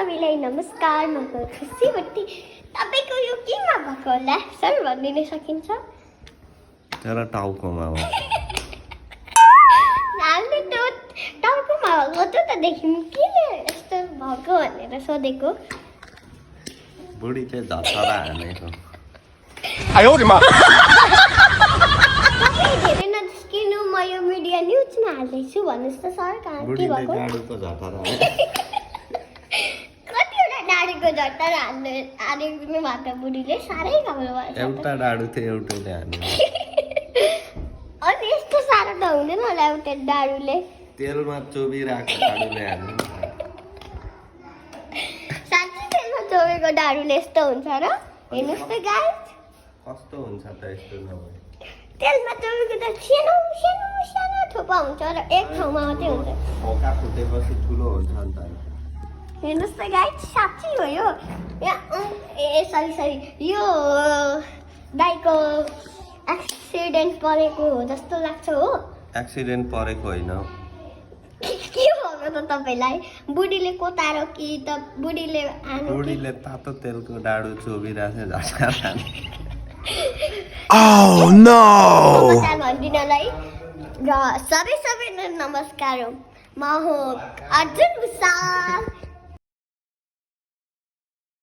सबैलाई नमस्कार म खुसी भट्टी तपाईको यो केमा भएको होला सर भनिदिन सकिन्छ तर टाउकोमा हो हामीले त टाउकोमा भएको त देख्यौँ किन यस्तो भएको भनेर सोधेको बुढीले झचरा हानेको आयो रे मा तपाईँ धेरै नजिस्किनु म यो मिडिया न्युजमा हाल्दैछु भन्नुहोस् त सर कहाँ के बुढीले भएको डाडुको झचरा कतिवटा डाडीको झट्टा हानेको भएको बुढीले साह्रै गाउनु भयो एउटा डाडु थियो एउटैले हान्यो अनि यस्तो साह्रो त हुँदैन होला एउटा डाडुले तेलमा चोबिरहेको डाडुले हान्यो साँच्चै तेलमा चोबेको डाडुले यस्तो हुन्छ र हेर्नुहोस् त गाइस कस्तो हुन्छ त यस्तो नभए तेलमा चोबेको त सानो सानो सानो थोपा हुन्छ र एक ठाउँमा मात्रै हुन्छ फोका फुटेपछि ठुलो हुन्छ नि त हेर्नुहोस् त गाइस साँच्चै हो यो सरी यो दाइको एक्सिडेन्ट परेको हो जस्तो लाग्छ हो एक्सिडेन्ट परेको होइन के भएको त तपाईँलाई बुढीले कोतारो कि त बुढीले बुढीले तातो तेलको डाडु चोबिरहेको थियो झचरा हाने Oh no! नमस्कार भनिदिनलाई र सबै नमस्कार हो म हो अर्जुन भुसाल